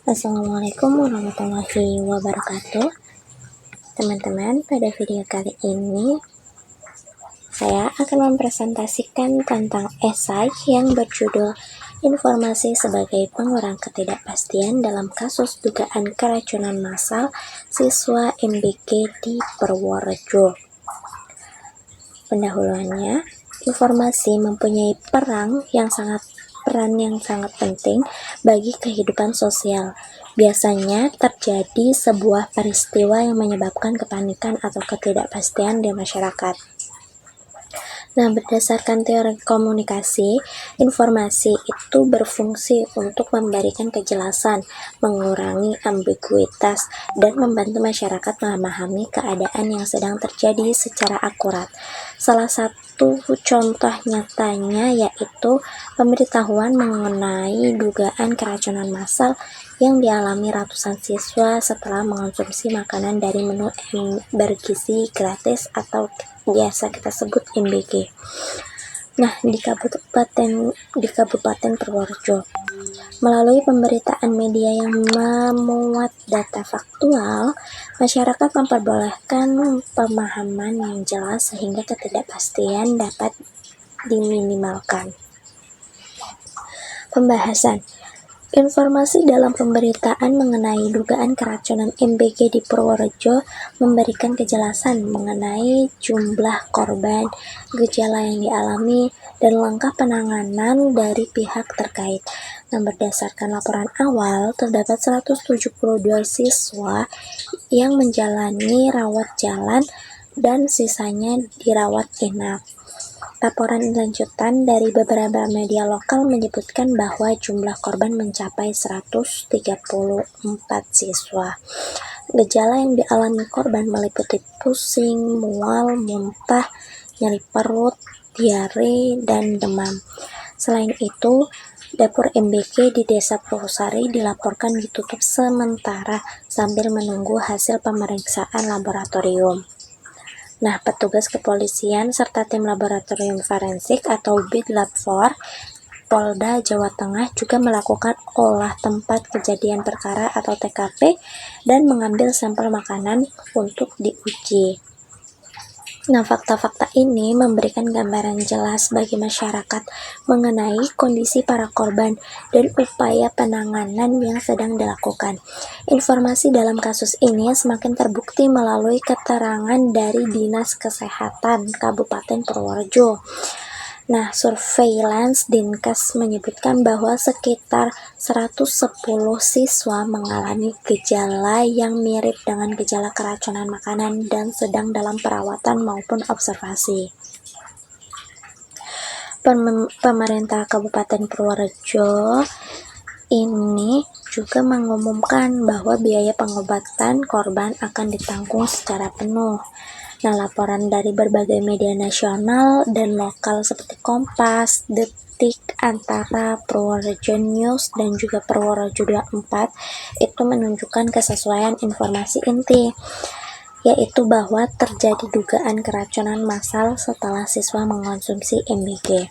Assalamualaikum warahmatullahi wabarakatuh. Teman-teman, pada video kali ini saya akan mempresentasikan tentang esai yang berjudul Informasi sebagai pengurang ketidakpastian dalam kasus dugaan keracunan massal siswa MBG di Purworejo. Pendahuluannya, informasi mempunyai peran yang sangat penting bagi kehidupan sosial. Biasanya terjadi sebuah peristiwa yang menyebabkan kepanikan atau ketidakpastian di masyarakat. Nah, berdasarkan teori komunikasi, informasi itu berfungsi untuk memberikan kejelasan, mengurangi ambiguitas, dan membantu masyarakat memahami keadaan yang sedang terjadi secara akurat. Salah satu contoh nyatanya yaitu pemberitahuan mengenai dugaan keracunan massal yang dialami ratusan siswa setelah mengonsumsi makanan dari menu bergizi gratis atau biasa kita sebut MBG. Nah, di Kabupaten Purworejo, melalui pemberitaan media yang memuat data faktual, masyarakat memperbolehkan pemahaman yang jelas sehingga ketidakpastian dapat diminimalkan. Pembahasan. Informasi dalam pemberitaan mengenai dugaan keracunan MBG di Purworejo memberikan kejelasan mengenai jumlah korban, gejala yang dialami, dan langkah penanganan dari pihak terkait. Nah, berdasarkan laporan awal, terdapat 172 siswa yang menjalani rawat jalan dan sisanya dirawat inap. Laporan lanjutan dari beberapa media lokal menyebutkan bahwa jumlah korban mencapai 134 siswa. Gejala yang dialami korban meliputi pusing, mual, muntah, nyeri perut, diare, dan demam. Selain itu, dapur MBG di Desa Purwosari dilaporkan ditutup sementara sambil menunggu hasil pemeriksaan laboratorium. Nah, petugas kepolisian serta tim laboratorium forensik atau BID-Lab4 Polda Jawa Tengah juga melakukan olah tempat kejadian perkara atau TKP dan mengambil sampel makanan untuk diuji. Nah, fakta-fakta ini memberikan gambaran jelas bagi masyarakat mengenai kondisi para korban dan upaya penanganan yang sedang dilakukan. Informasi dalam kasus ini semakin terbukti melalui keterangan dari Dinas Kesehatan Kabupaten Purworejo. Nah, surveillance Dinkes menyebutkan bahwa sekitar 110 siswa mengalami gejala yang mirip dengan gejala keracunan makanan dan sedang dalam perawatan maupun observasi. Pemerintah Kabupaten Purworejo ini juga mengumumkan bahwa biaya pengobatan korban akan ditanggung secara penuh. Nah, laporan dari berbagai media nasional dan lokal seperti Kompas, Detik, Antara, Purworejo News, dan juga Purworejo 24 itu menunjukkan kesesuaian informasi inti, yaitu bahwa terjadi dugaan keracunan massal setelah siswa mengonsumsi MBG.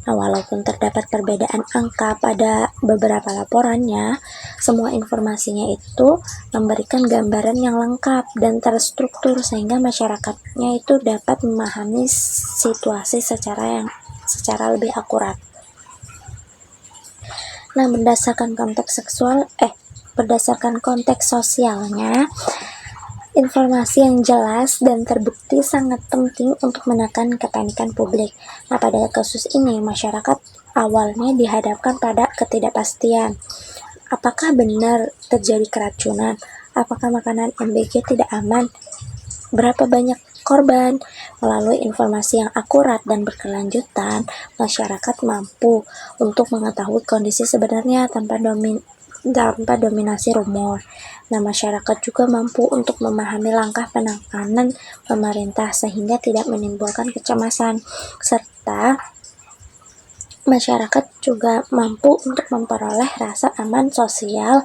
Nah, walaupun terdapat perbedaan angka pada beberapa laporannya, semua informasinya itu memberikan gambaran yang lengkap dan terstruktur sehingga masyarakatnya itu dapat memahami situasi secara lebih akurat. Nah, berdasarkan konteks sosialnya, informasi yang jelas dan terbukti sangat penting untuk menekan kepanikan publik. Nah, pada kasus ini, masyarakat awalnya dihadapkan pada ketidakpastian. Apakah benar terjadi keracunan? Apakah makanan MBG tidak aman? Berapa banyak korban? Melalui informasi yang akurat dan berkelanjutan, masyarakat mampu untuk mengetahui kondisi sebenarnya tanpa dominasi rumor. Nah, masyarakat juga mampu untuk memahami langkah penanganan pemerintah sehingga tidak menimbulkan kecemasan, serta masyarakat juga mampu untuk memperoleh rasa aman sosial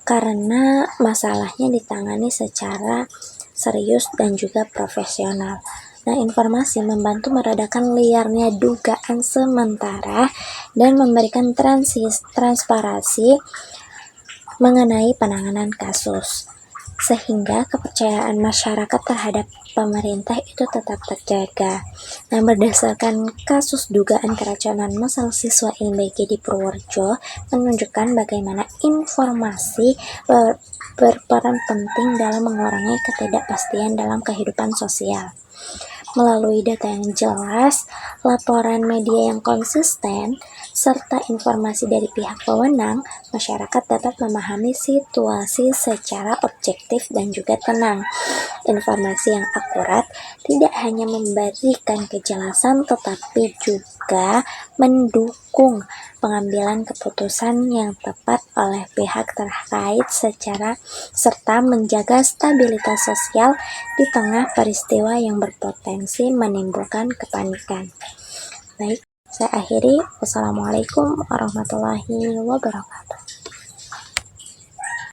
karena masalahnya ditangani secara serius dan juga profesional. Nah, informasi membantu meredakan liarnya dugaan sementara dan memberikan transparansi mengenai penanganan kasus, sehingga kepercayaan masyarakat terhadap pemerintah itu tetap terjaga. Nah, berdasarkan kasus dugaan keracunan masal siswa INBG di Purworejo menunjukkan bagaimana informasi berperan penting dalam mengurangi ketidakpastian dalam kehidupan sosial. Melalui data yang jelas, laporan media yang konsisten, serta informasi dari pihak pewenang, masyarakat dapat memahami situasi secara objektif dan juga tenang. Informasi yang akurat tidak hanya memberikan kejelasan tetapi juga mendukung pengambilan keputusan yang tepat oleh pihak terkait serta menjaga stabilitas sosial di tengah peristiwa yang berpotensi menimbulkan kepanikan. Baik, saya akhiri. Wassalamualaikum warahmatullahi wabarakatuh.